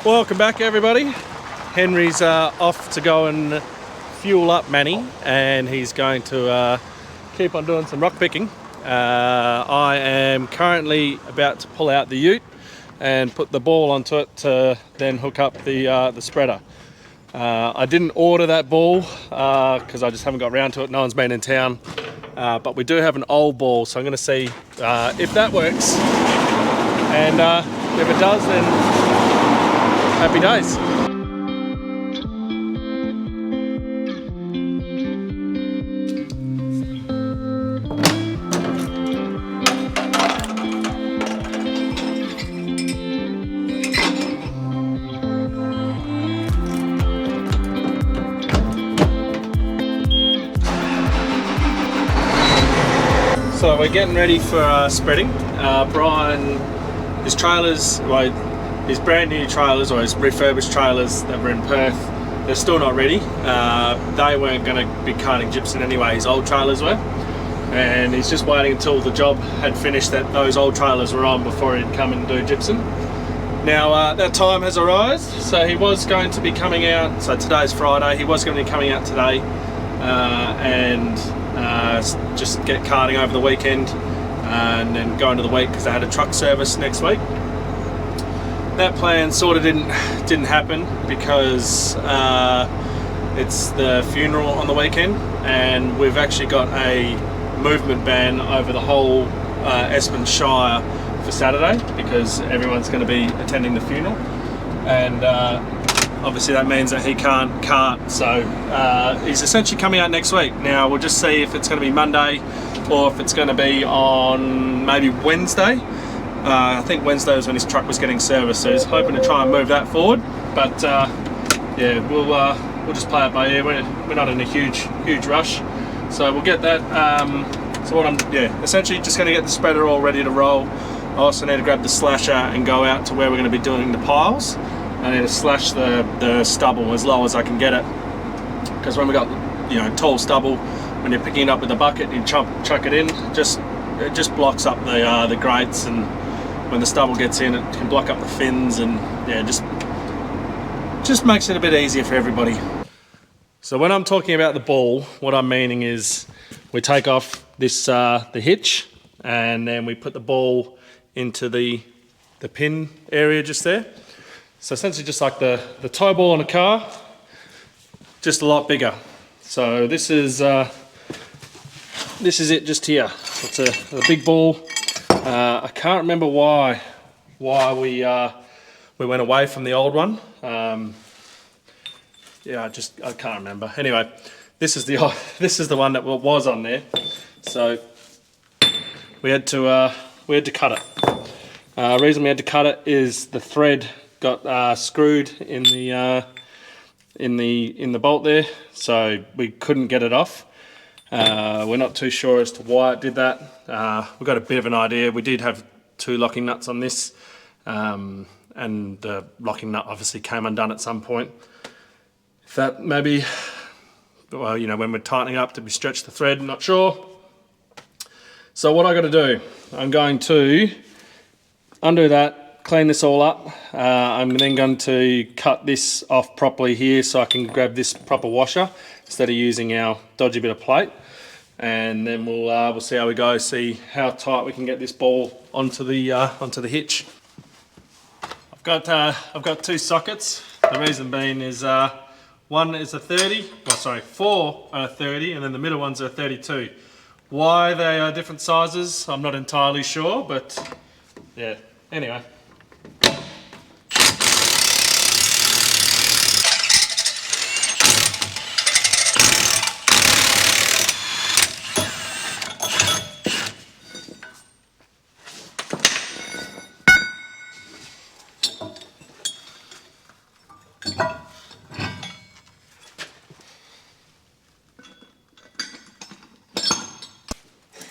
Welcome back, everybody. Henry's off to go and fuel up Manny, and he's going to keep on doing some rock picking. I am currently about to pull out the ute and put the ball onto it to then hook up the spreader. I didn't order that ball because I just haven't got around to it. No one's been in town, but we do have an old ball, so I'm going to see if that works, and if it does, then happy days. So we're getting ready for spreading. Brian, his trailers, well, his brand new trailers or his refurbished trailers that were in Perth, they're still not ready. They weren't going to be carting gypsum anyway, his old trailers were. And he's just waiting until the job had finished that those old trailers were on before he'd come and do gypsum. Now that time has arrived, so he was going to be coming out, so today's Friday, he was going to be coming out today and just get carting over the weekend and then go into the week because they had a truck service next week. That plan sort of didn't happen because it's the funeral on the weekend, and we've actually got a movement ban over the whole Espen Shire for Saturday because everyone's going to be attending the funeral, and obviously that means that he can't cart, so he's essentially coming out next week. Now we'll just see if it's going to be Monday or if it's going to be on maybe Wednesday. I think Wednesday was when his truck was getting serviced, so he's hoping to try and move that forward, but yeah, we'll just play it by ear. We're not in a huge rush, so we'll get that. So what I'm essentially just going to get the spreader all ready to roll. I also need to grab the slasher and go out to where we're going to be doing the piles. I need to slash the stubble as low as I can get it, because when we got tall stubble, when you're picking it up with a bucket, you chuck it in, it just blocks up the grates, and when the stubble gets in, it can block up the fins, and yeah, just makes it a bit easier for everybody. So when I'm talking about the ball, what I'm meaning is we take off this the hitch, and then we put the ball into the pin area just there. So essentially just like the tow ball on a car, just a lot bigger. So this is it just here. It's a big ball. I can't remember why we went away from the old one. Yeah, I can't remember. Anyway, this is the one that was on there. So we had to cut it. Reason we had to cut it is the thread got screwed in the bolt there, so we couldn't get it off. We're not too sure as to why it did that. We've got a bit of an idea. We did have 2 locking nuts on this, and the locking nut obviously came undone at some point. If that maybe, well, when we're tightening up, did we stretch the thread? Not sure. So what I got to do, I'm going to undo that, clean this all up. I'm then going to cut this off properly here so I can grab this proper washer instead of using our dodgy bit of plate, and then we'll see how we go, see how tight we can get this ball onto the hitch. I've got 2 sockets. The reason being is one is a 30, well sorry, 4 are 30, and then the middle ones are 32. Why they are different sizes, I'm not entirely sure, but yeah, anyway.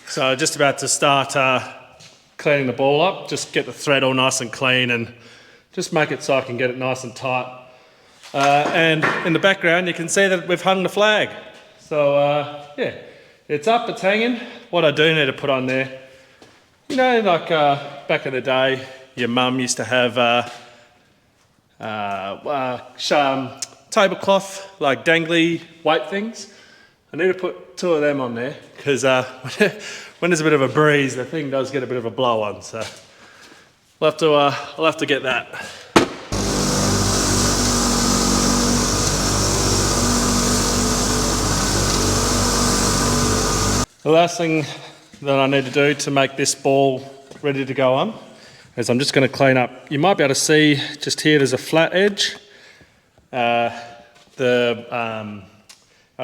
So just about to start cleaning the ball up, just get the thread all nice and clean and just make it so I can get it nice and tight. And in the background you can see that we've hung the flag. So yeah, it's up, it's hanging. What I do need to put on there, like back in the day, your mum used to have tablecloth, like dangly weight things. I need to put 2 of them on there because when there's a bit of a breeze, the thing does get a bit of a blow on. So I'll have to get that. The last thing that I need to do to make this ball ready to go on is I'm just going to clean up. You might be able to see just here there's a flat edge. Our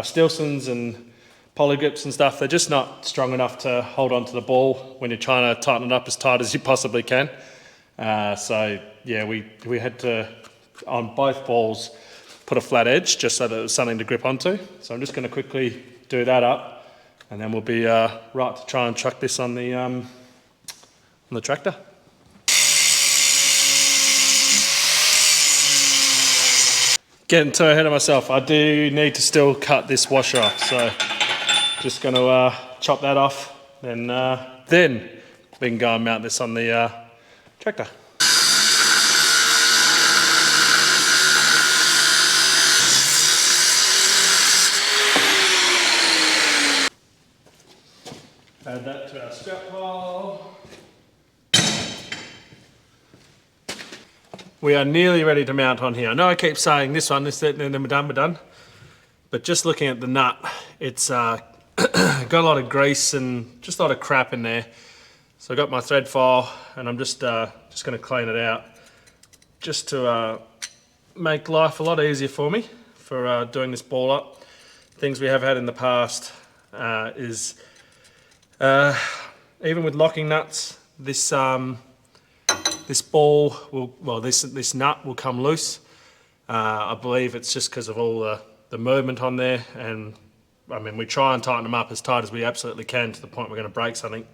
Stilsons and poly grips and stuff, they're just not strong enough to hold on to the ball when you're trying to tighten it up as tight as you possibly can. So yeah, we had to, on both balls, put a flat edge just so that it was something to grip onto. So I'm just going to quickly do that up, and then we'll be right to try and chuck this on the tractor. Getting too ahead of myself. I do need to still cut this washer off, so just going to chop that off, and then we can go and mount this on the tractor. Add that to our scrap pile. We are nearly ready to mount on here. I know I keep saying this one, this, that, and then we're done. But just looking at the nut, it's got a lot of grease and just a lot of crap in there. So I got my thread file, and I'm just going to clean it out, just to make life a lot easier for me for doing this ball up. Things we have had in the past is even with locking nuts, this ball will, well, this nut will come loose. I believe it's just because of all the movement on there, and I mean, we try and tighten them up as tight as we absolutely can to the point we're going to break something.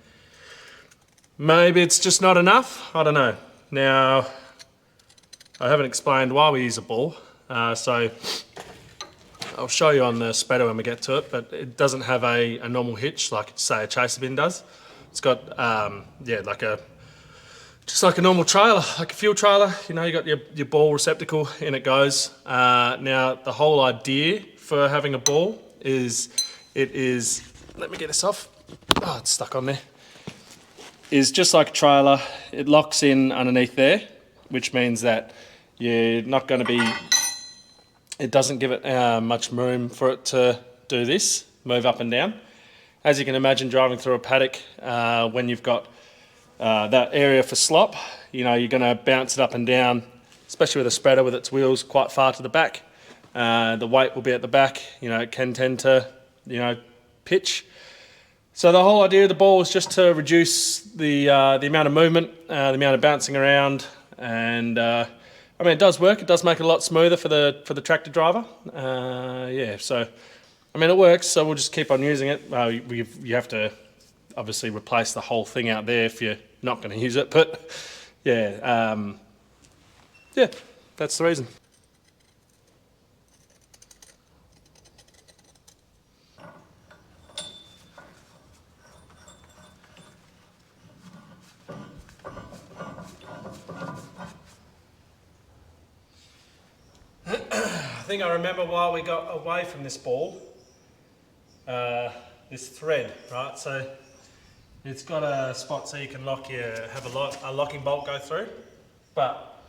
Maybe it's just not enough, I don't know. Now, I haven't explained why we use a ball, so I'll show you on the spreader when we get to it, but it doesn't have a normal hitch like, say, a chaser bin does. It's got, yeah, just like a normal trailer, like a fuel trailer. You know, you got your ball receptacle, in it goes. Now, the whole idea for having a ball is, let me get this off. Oh, it's stuck on there. Is just like a trailer, it locks in underneath there, which means that you're not going to be, it doesn't give it much room for it to do this, move up and down. As you can imagine, driving through a paddock, when you've got that area for slop, you know, you're going to bounce it up and down, especially with a spreader with its wheels quite far to the back. The weight will be at the back, you know, it can tend to, you know, pitch. So the whole idea of the ball is just to reduce the amount of movement, the amount of bouncing around, and I mean, it does work. It does make it a lot smoother for the tractor driver. Yeah, so I mean, it works. So we'll just keep on using it. You have to obviously replace the whole thing out there if you're not going to use it. But yeah, yeah, that's the reason. I think I remember why we got away from this ball, this thread, right? So it's got a spot so you can have a locking bolt go through, but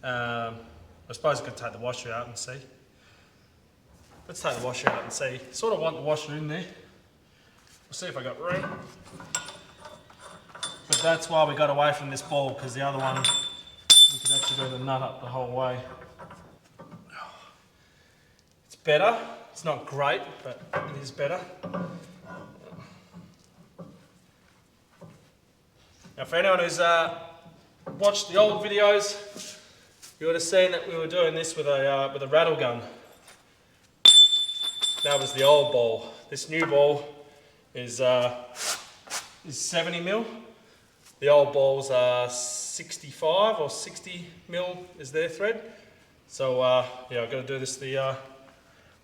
I suppose I could take the washer out and see. Let's take the washer out and see. Sort of want the washer in there. We'll see if I got room. But that's why we got away from this ball, because the other one, we could actually go the nut up the whole way. Better. It's not great, but it is better. Now, for anyone who's watched the old videos, you would have seen that we were doing this with a rattle gun. That was the old ball. This new ball is 70 mil. The old balls are 65 or 60 mil is their thread. So yeah, I've got to do this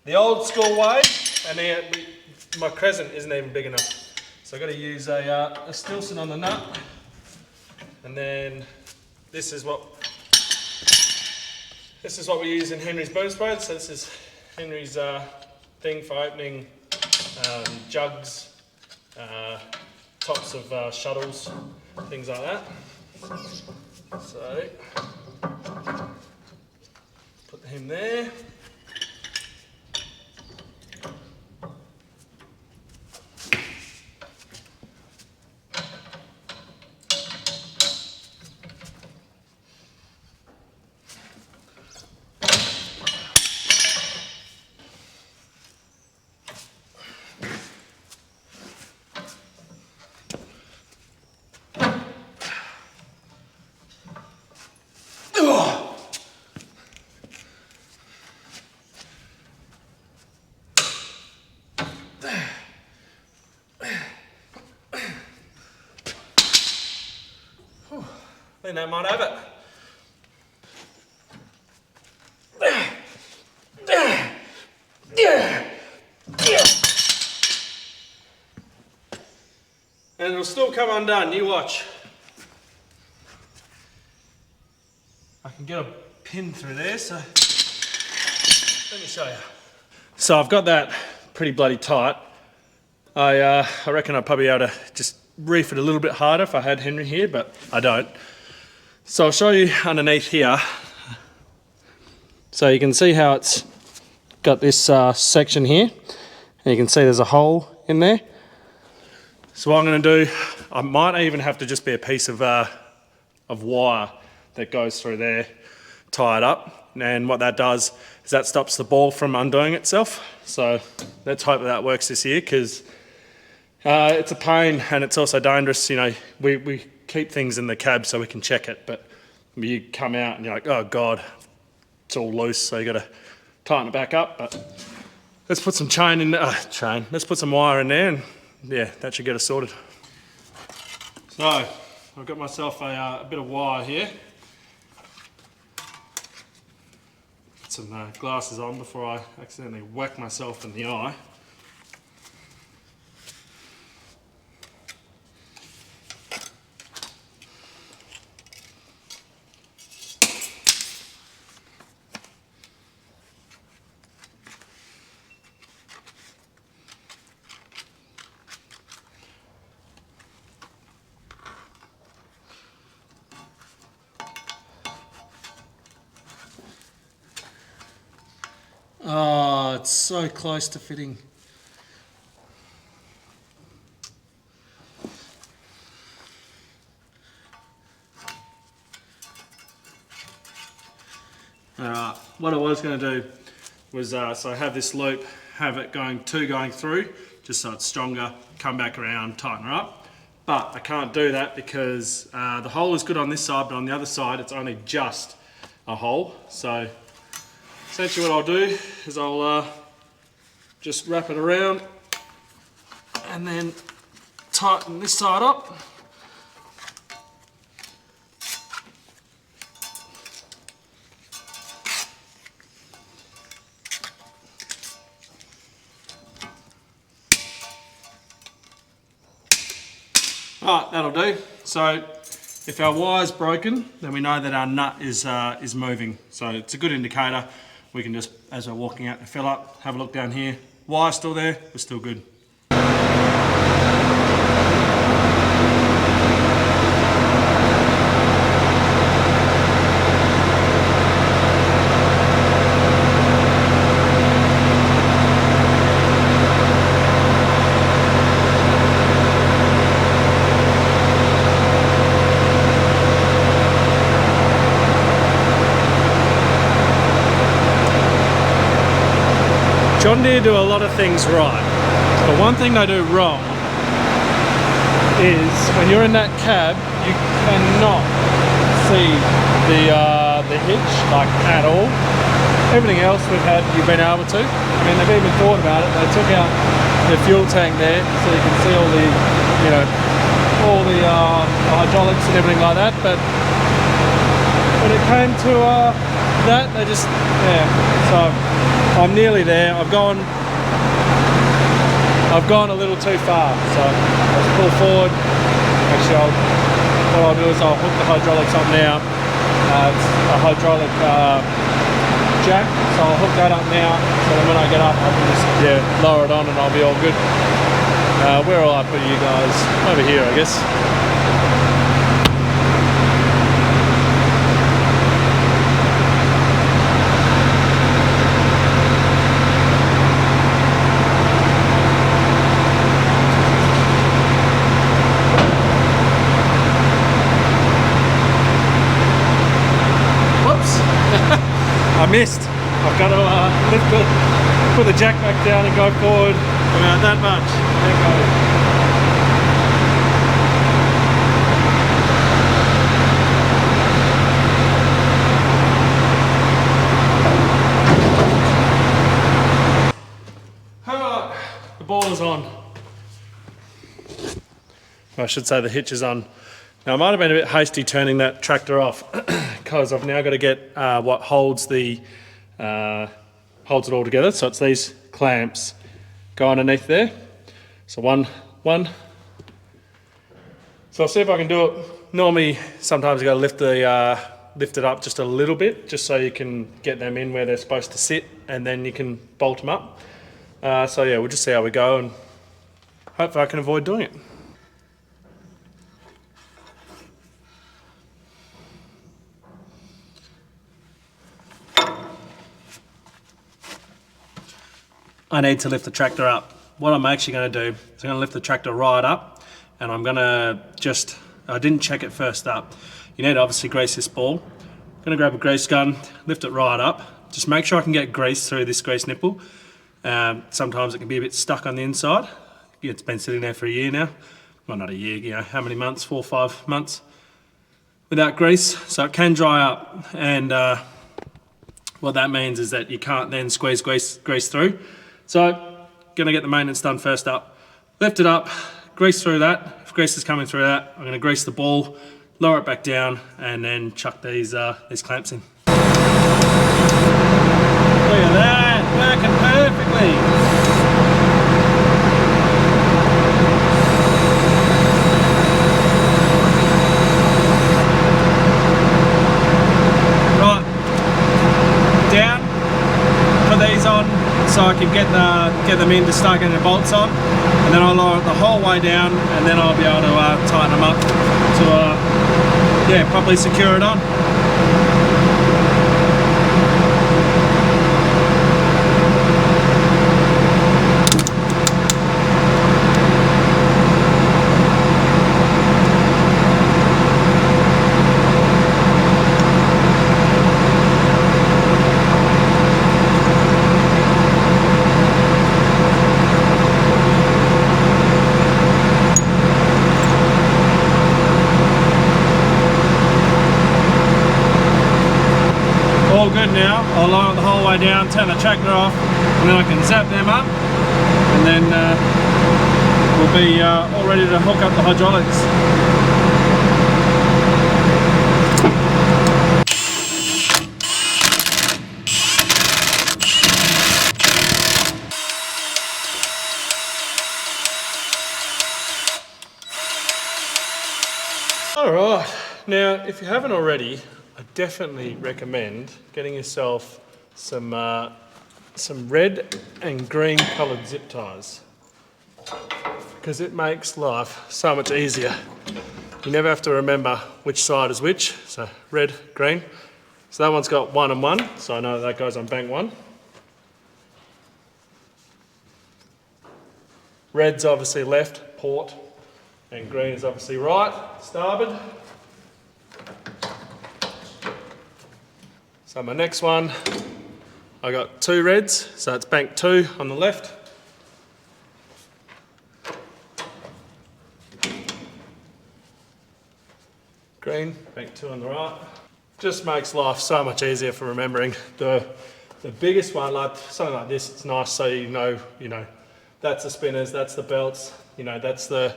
the old school way, and my crescent isn't even big enough. So I've got to use a Stilson on the nut, and then this is what This is what we use in Henry's boom spray. So this is Henry's thing for opening jugs, tops of shuttles, things like that. So put him there. I think that might have it. And it'll still come undone, you watch. I can get a pin through there, so let me show you. So I've got that pretty bloody tight. I reckon I'd probably be able to just reef it a little bit harder if I had Henry here, but I don't. So I'll show you underneath here. So you can see how it's got this section here, and you can see there's a hole in there. So what I'm going to do, I might even have to just be a piece of wire that goes through there, tie it up, and what that does is that stops the ball from undoing itself. So let's hope that works this year, because it's a pain and it's also dangerous. You know, we keep things in the cab so we can check it, but you come out and you're like, oh God, it's all loose, so you got to tighten it back up. But let's put some chain in, let's put some wire in there, and yeah, that should get us sorted. So I've got myself a bit of wire here. Put some glasses on before I accidentally whack myself in the eye. Oh, it's so close to fitting. Alright, what I was going to do was, so I have this loop, have it going through, just so it's stronger, come back around, tighten her up. But I can't do that because the hole is good on this side, but on the other side it's only just a hole. So essentially what I'll do is I'll just wrap it around and then tighten this side up. Right, that'll do. So if our wire's broken, then we know that our nut is moving. So it's a good indicator. We can just, as we're walking out to fill up, have a look down here. Wire's still there, we're still good. John Deere do a lot of things right, but one thing they do wrong is when you're in that cab, you cannot see the hitch, like, at all. Everything else we've had, you've been able to. I mean, they've even thought about it. They took out the fuel tank there, so you can see all the, you know, all the hydraulics and everything like that. But when it came to that, they just, yeah. So I'm nearly there. I've gone a little too far, so let's pull forward. Actually, what I'll do is I'll hook the hydraulics up now. It's a hydraulic jack, so I'll hook that up now, so then when I get up I can just lower it on and I'll be all good. Where will I put you guys? Over here, I guess. I missed. I've got to put the jack back down and go forward about that much. There we go. Alright, the ball is on. I should say the hitch is on. Now I might have been a bit hasty turning that tractor off because I've now got to get what holds it all together. So it's these clamps go underneath there. So one. So I'll see if I can do it. Normally, sometimes you got to lift it up just a little bit, just so you can get them in where they're supposed to sit, and then you can bolt them up. So yeah, we'll just see how we go, and hopefully I can avoid doing it. I need to lift the tractor up. What I'm actually going to do is I'm going to lift the tractor right up, and I'm going to I didn't check it first up. You need to obviously grease this ball. I'm going to grab a grease gun, lift it right up. Just make sure I can get grease through this grease nipple. Sometimes it can be a bit stuck on the inside. It's been sitting there for a year now. Well, not a year, you know, how many months? 4 or 5 months without grease. So it can dry up, and what that means is that you can't then squeeze grease through. So, gonna get the maintenance done first up. Lift it up, grease through that. If grease is coming through that, I'm gonna grease the ball, lower it back down, and then chuck these clamps in. Look at that, working perfectly. Right, down, put these on, so I can get them in to start getting the bolts on, and then I'll lower it the whole way down, and then I'll be able to tighten them up to properly secure it on. All good now. I'll lower it the whole way down, turn the tractor off, and then I can zap them up, and then we'll be all ready to hook up the hydraulics. Alright, now if you haven't already, I definitely recommend getting yourself some red and green coloured zip ties, because it makes life so much easier. You never have to remember which side is which, so red, green. So that one's got 1 and 1, so I know that goes on bank 1. Red's obviously left, port, and green is obviously right, starboard. So my next one, I got 2 reds, so it's bank 2 on the left. Green, bank 2 on the right. Just makes life so much easier for remembering. The biggest one, like something like this, it's nice so you know, that's the spinners, that's the belts, that's the,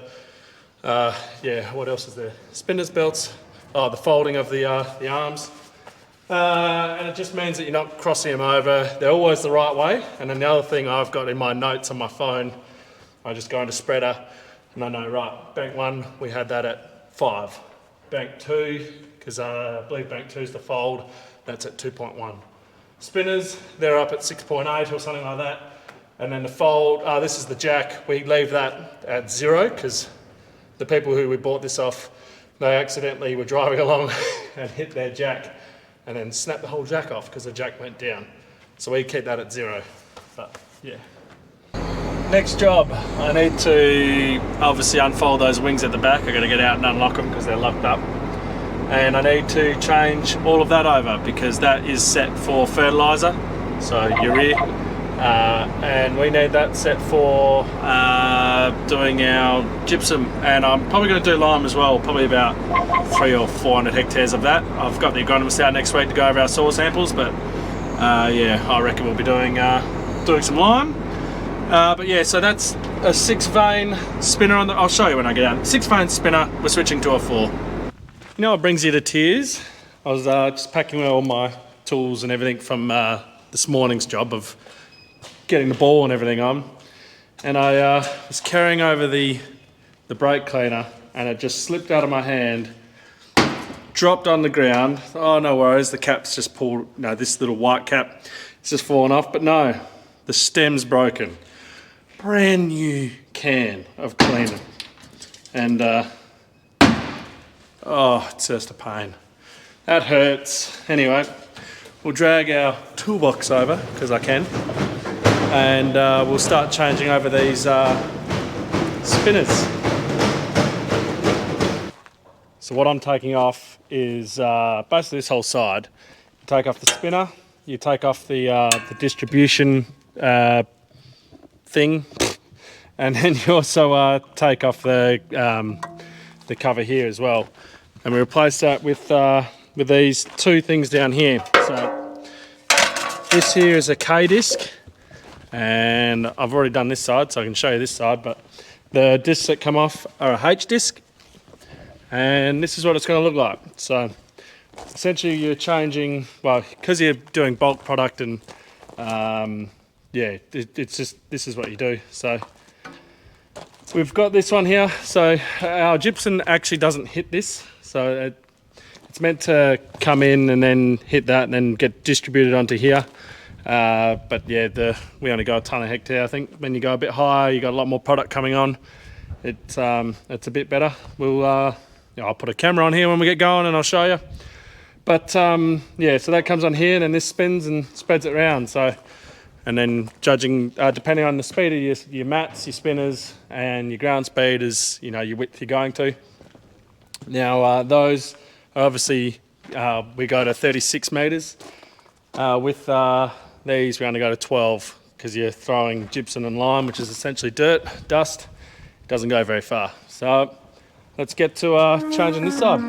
what else is there? Spinners, belts, the folding of the arms. And it just means that you're not crossing them over. They're always the right way. And then the other thing I've got in my notes on my phone, I just go into spreader and I know, right, bank 1, we had that at 5. Bank 2, because I believe bank 2 is the fold, that's at 2.1. Spinners, they're up at 6.8 or something like that. And then the fold, this is the jack. We leave that at 0 because the people who we bought this off, they accidentally were driving along and hit their jack and then snapped the whole jack off because the jack went down. So we keep that at 0, but yeah. Next job, I need to obviously unfold those wings at the back. I've got to get out and unlock them because they're locked up. And I need to change all of that over because that is set for fertiliser, so urea. And we need that set for doing our gypsum, and I'm probably going to do lime as well, probably about 300 or 400 hectares of that. I've got the agronomist out next week to go over our soil samples, but yeah, I reckon we'll be doing some lime. But yeah, so that's a 6-vein spinner on the, I'll show you when I get out. 6-vein spinner, we're switching to a 4. You know what brings you to tears? I was just packing all my tools and everything from this morning's job of getting the ball and everything on, and I was carrying over the brake cleaner and it just slipped out of my hand, dropped on the ground. Oh, no worries, the cap's just pulled, no, this little white cap, it's just fallen off, but no, the stem's broken. Brand new can of cleaner, and oh, it's just a pain. That hurts. Anyway, we'll drag our toolbox over, because I can, and we'll start changing over these spinners. So what I'm taking off is basically this whole side. You take off the spinner, you take off the distribution thing, and then you also take off the cover here as well. And we replace that with these 2 things down here. So this here is a K disc, and I've already done this side, so I can show you this side, but the discs that come off are a H disc, and this is what it's going to look like. So essentially you're changing, well, because you're doing bulk product, and yeah, it's just, this is what you do. So we've got this one here. So our gypsum actually doesn't hit this, so it's meant to come in and then hit that and then get distributed onto here. But yeah, we only go a ton a hectare. I think when you go a bit higher, you got a lot more product coming on. It's a bit better. I'll put a camera on here when we get going and I'll show you. But yeah, so that comes on here and then this spins and spreads it around. So, and then judging, depending on the speed of your mats, your spinners, and your ground speed is, your width you're going to. Now those are obviously, we go to 36 metres. With these we only go to 12 because you're throwing gypsum and lime, which is essentially dirt, dust. It doesn't go very far. So let's get to changing this side.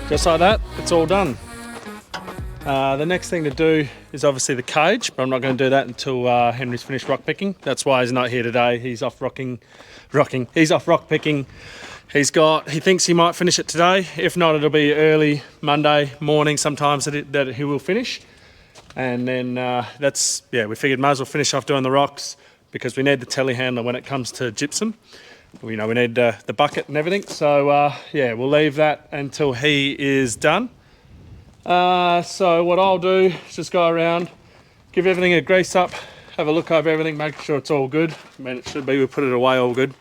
Just like that, it's all done. The next thing to do is obviously the cage, but I'm not going to do that until Henry's finished rock picking. That's why he's not here today. He's off He's off rock picking. He thinks he might finish it today. If not, it'll be early Monday morning sometimes that he will finish. And then we figured might as well finish off doing the rocks because we need the telehandler when it comes to gypsum. We need the bucket and everything. So yeah, we'll leave that until he is done. So what I'll do is just go around, give everything a grease up, have a look over everything, make sure it's all good. I mean, it should be, we put it away all good.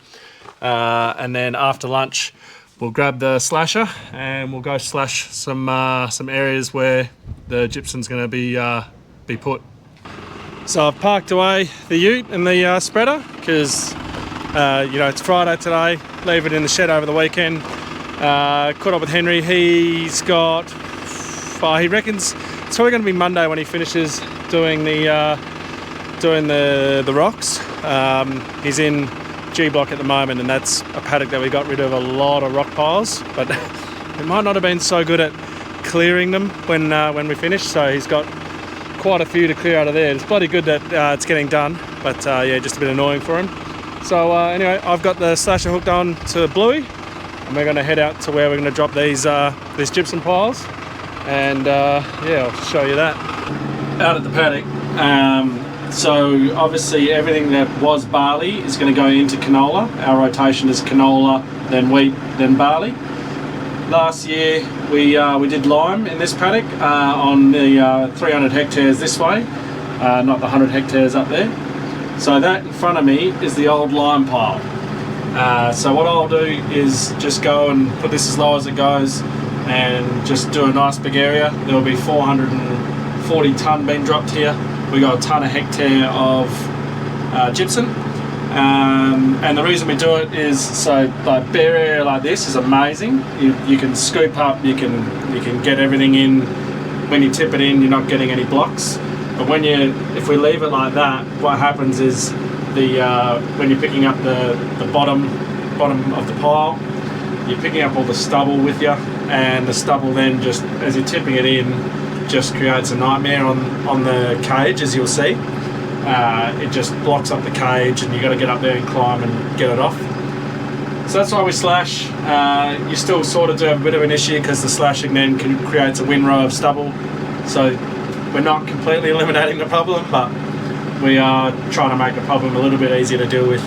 And then after lunch, we'll grab the slasher and we'll go slash some areas where the gypsum's going to be put. So I've parked away the ute and the spreader because it's Friday today. Leave it in the shed over the weekend. Caught up with Henry. He's got, he reckons it's probably going to be Monday when he finishes doing the rocks. He's in G block at the moment, and that's a paddock that we got rid of a lot of rock piles, but it might not have been so good at clearing them when we finished. So he's got quite a few to clear out of there. It's bloody good that it's getting done, but yeah, just a bit annoying for him. So anyway, I've got the slasher hooked on to Bluey, and we're going to head out to where we're going to drop these gypsum piles, and yeah, I'll show you that out at the paddock. So obviously everything that was barley is going to go into canola. Our rotation is canola, then wheat, then barley. Last year we did lime in this paddock on the 300 hectares this way, not the 100 hectares up there. So that in front of me is the old lime pile. So what I'll do is just go and put this as low as it goes and just do a nice big area. There will be 440 tonne being dropped here. We got a tonne a hectare of gypsum. And the reason we do it is so like bare area like this is amazing. You can scoop up, you can get everything in. When you tip it in, you're not getting any blocks. But if we leave it like that, what happens is when you're picking up the bottom of the pile, you're picking up all the stubble with you, and the stubble then just as you're tipping it in just creates a nightmare on the cage, as you'll see. It just blocks up the cage and you got to get up there and climb and get it off. So that's why we slash. You still sort of do have a bit of an issue because the slashing then creates a windrow of stubble. So we're not completely eliminating the problem, but we are trying to make the problem a little bit easier to deal with.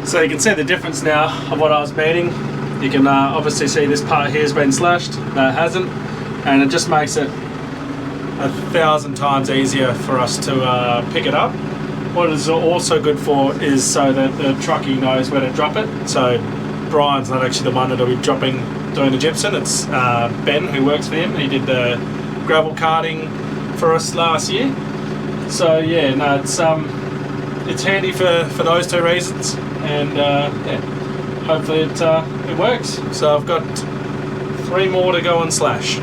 So you can see the difference now of what I was meaning. You can obviously see this part here has been slashed, that hasn't, and it just makes it 1,000 times easier for us to pick it up. What it is also good for is so that the truckie knows where to drop it. So Brian's not actually the one that'll be doing the gypsum, it's Ben who works for him. He did the gravel carting for us last year. So yeah, no, it's handy for those two reasons. And yeah, hopefully it works. So I've got 3 more to go and slash.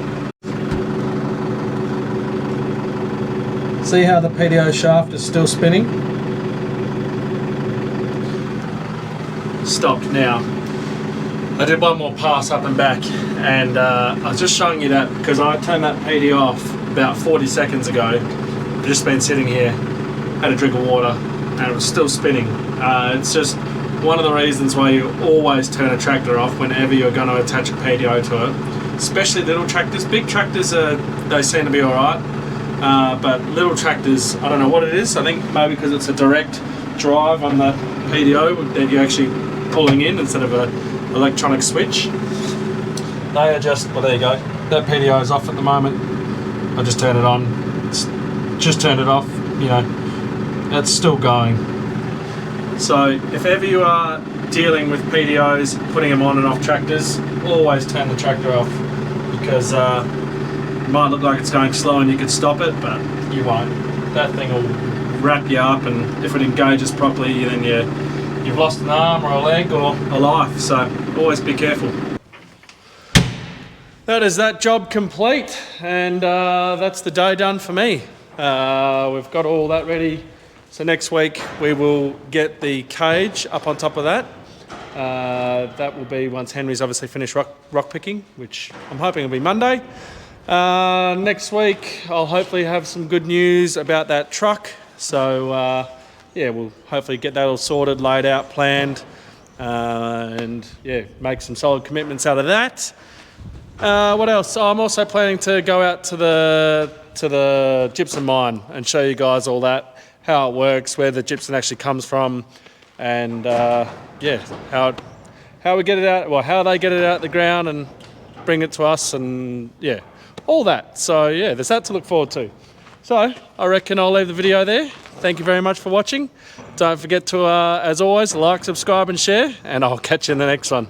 See how the PDO shaft is still spinning? Stopped now. I did one more pass up and back, and I was just showing you that because I turned that PDO off about 40 seconds ago. I've just been sitting here, had a drink of water, and it was still spinning. It's just one of the reasons why you always turn a tractor off whenever you're going to attach a PDO to it, especially little tractors. Big tractors, they seem to be alright, but little tractors, I don't know what it is. I think maybe because it's a direct drive on the PDO that you're actually pulling in instead of an electronic switch. They are just, well there you go, that PDO is off at the moment. I just turned it on, just turned it off, you know, it's still going. So if ever you are dealing with PDOs, putting them on and off tractors, always turn the tractor off, because it might look like it's going slow and you could stop it, but you won't. That thing will wrap you up, and if it engages properly, then you've lost an arm or a leg or a life, so always be careful. That is that job complete, and that's the day done for me. We've got all that ready. So next week we will get the cage up on top of that. That will be once Henry's obviously finished rock picking, which I'm hoping will be Monday. Next week I'll hopefully have some good news about that truck. So yeah, we'll hopefully get that all sorted, laid out, planned, and yeah, make some solid commitments out of that. What else? I'm also planning to go out to the out to the gypsum mine and show you guys all that, how it works, where the gypsum actually comes from, and yeah, how we get it out, well, how they get it out the ground and bring it to us, and yeah, all that. So yeah, there's that to look forward to. So I reckon I'll leave the video there. Thank you very much for watching. Don't forget to, as always, like, subscribe and share, and I'll catch you in the next one.